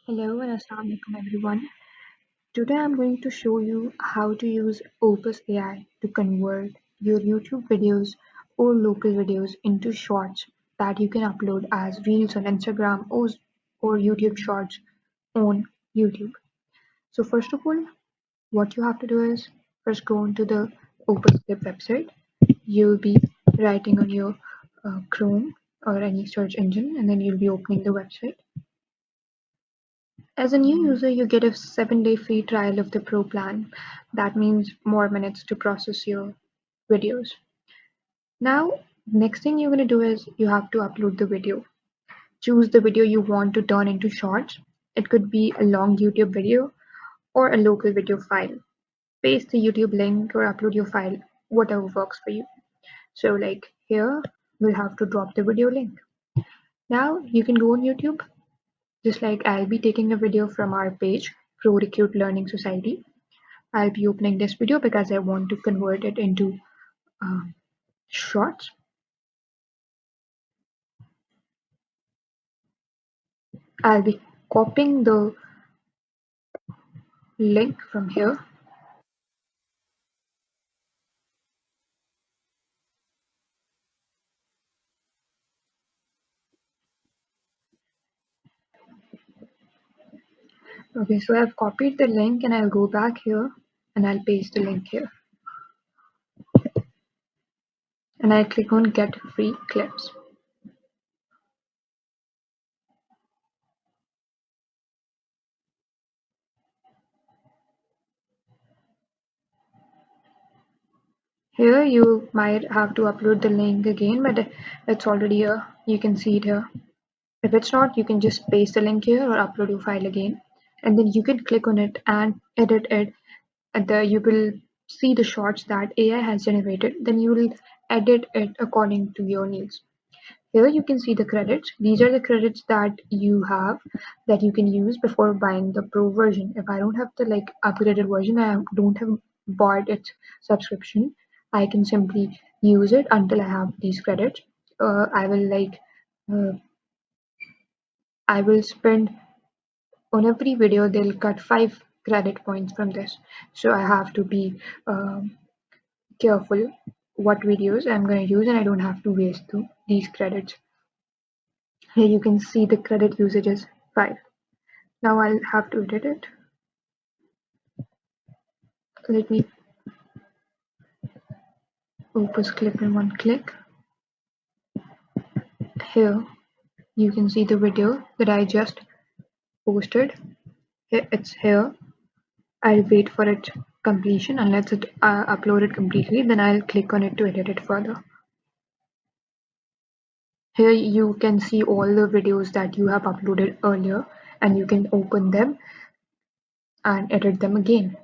Hello and Assalamualaikum everyone. Today I'm going to show you how to use Opus AI to convert your YouTube videos or local videos into shorts that you can upload as reels on Instagram or YouTube shorts on YouTube. So first of all, what you have to do is first go onto the Opus Clip website. You'll be writing on your Chrome or any search engine and then you'll be opening the website. As a new user, you get a 7-day free trial of the Pro plan. That means more minutes to process your videos. Now, next thing you're going to do is you have to upload the video. Choose the video you want to turn into shorts. It could be a long YouTube video or a local video file. Paste the YouTube link or upload your file, whatever works for you. So, like here, we'll have to drop the video link. Now, you can go on YouTube. Just like I'll be taking a video from our page, Pro Recruit Learning Society. I'll be opening this video because I want to convert it into uh, shorts. I'll be copying the link from here. Okay, so I've copied the link and I'll go back here and I'll paste the link here. And I'll click on Get Free Clips. Here you might have to upload the link again, but it's already here. You can see it here. If it's not, you can just paste the link here or upload your file again. And then you can click on it and edit it. And you will see the shorts that AI has generated. Then you will edit it according to your needs. Here you can see the credits. These are the credits that you have that you can use before buying the pro version. If I don't have the upgraded version, I don't have bought its subscription. I can simply use it until I have these credits. I will uh, I will spend on every video they'll cut 5 credit points from this. So I have to be careful what videos I'm going to use and I don't have to waste these credits. Here you can see the credit usage is 5. Now I'll have to edit it. Let me Opus Clip in one click. Here you can see the video that I just posted. It's here. I'll wait for its completion unless it uploaded completely. Then I'll click on it to edit it further. Here you can see all the videos that you have uploaded earlier and you can open them and edit them again.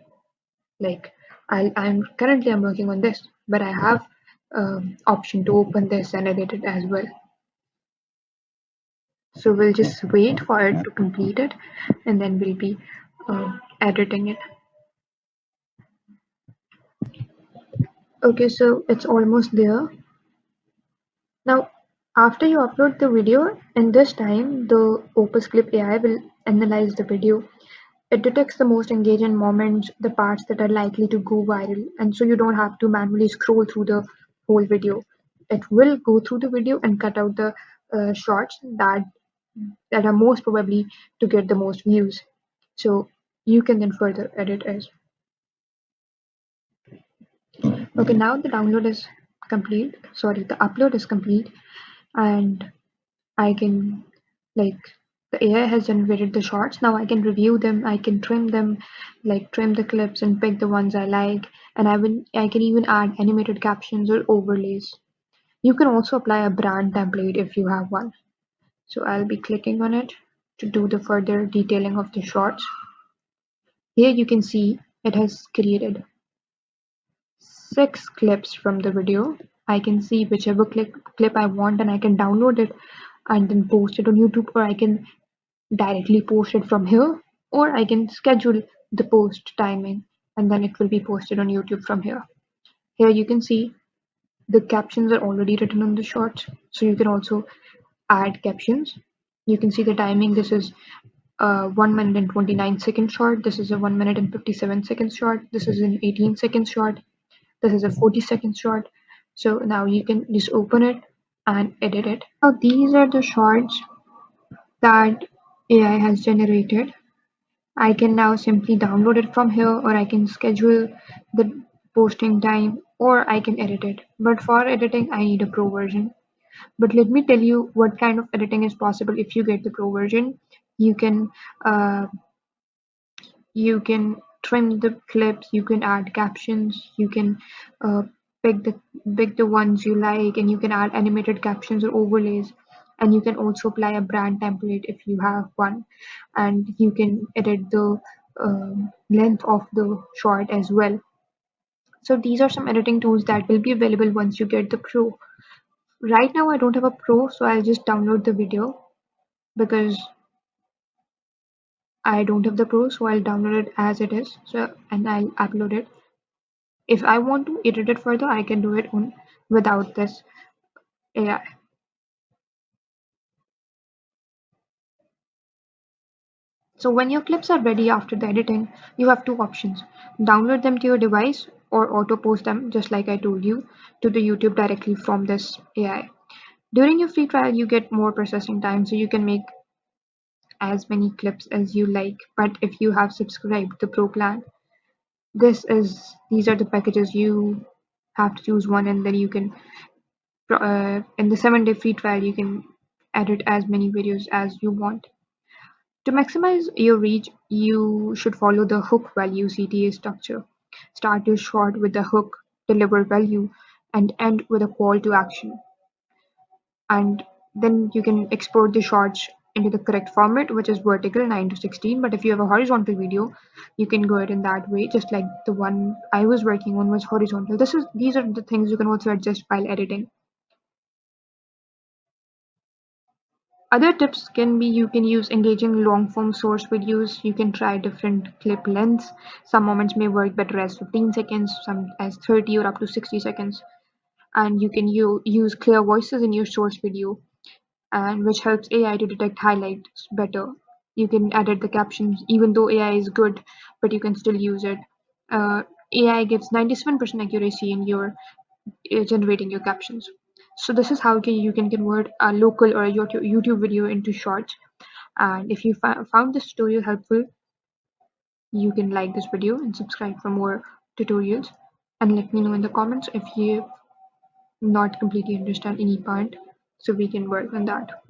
Like I'm currently working on this, but I have option to open this and edit it as well. So we'll just wait for it to complete it and then we'll be editing it. Okay, so it's almost there. Now, after you upload the video, in this time, the Opus Clip AI will analyze the video. It detects the most engaging moments, the parts that are likely to go viral, and so you don't have to manually scroll through the whole video. It will go through the video and cut out the shots that are most probably to get the most views. So you can then further edit as. Okay, now the download is complete. Sorry, the upload is complete, and I can like the AI has generated the shots. Now I can review them. I can trim them, like trim the clips and pick the ones I like. And I can even add animated captions or overlays. You can also apply a brand template if you have one. So I'll be clicking on it to do the further detailing of the shots. Here you can see it has created 6 clips from the video. I can see whichever clip I want and I can download it and then post it on YouTube, or I can directly post it from here, or I can schedule the post timing and then it will be posted on YouTube from here. Here you can see the captions are already written on the shorts, so you can also add captions. You can see the timing. This is a 1 minute and 29 second short. This is a 1 minute and 57 seconds short. This is an 18 second short. This is a 40 second short. So now you can just open it and edit it. Now these are the shorts that AI has generated. I can now simply download it from here, or I can schedule the posting time, or I can edit it. But for editing, I need a pro version. But let me tell you what kind of editing is possible if you get the pro version. You can uh, you can trim the clips, you can add captions, you can uh, pick the pick the ones you like, and you can add animated captions or overlays, and you can also apply a brand template if you have one, and you can edit the length of the short as well. So these are some editing tools that will be available once you get the pro. Right now I don't have a pro, so I'll just download the video because I don't have the pro, so I'll download it as it is. So and I'll upload it. If I want to edit it further, I can do it on without this AI. So when your clips are ready after the editing, you have two options. Download them to your device or auto post them, just like I told you, to the YouTube directly from this AI. During your free trial, you get more processing time, so you can make as many clips as you like. But if you have subscribed the pro plan, these are the packages you have to choose one, and then you can in the 7-day free trial you can edit as many videos as you want. To maximize your reach, you should follow the hook value CTA structure. Start your short with the hook, deliver value, and end with a call to action. And then you can export the shorts into the correct format, which is vertical 9 to 16. But if you have a horizontal video, you can go it in that way, just like the one I was working on was horizontal. These are the things you can also adjust while editing. Other tips can be you can use engaging long form source videos. You can try different clip lengths. Some moments may work better as 15 seconds, some as 30 or up to 60 seconds. And you can use clear voices in your source video, and which helps AI to detect highlights better. You can edit the captions, even though AI is good, but you can still use it. Uh, AI gives 97% accuracy in your generating your captions. So this is how you can convert a local or a YouTube video into shorts. And if you found this tutorial helpful, you can like this video and subscribe for more tutorials. And let me know in the comments if you not completely understand any part, so we can work on that.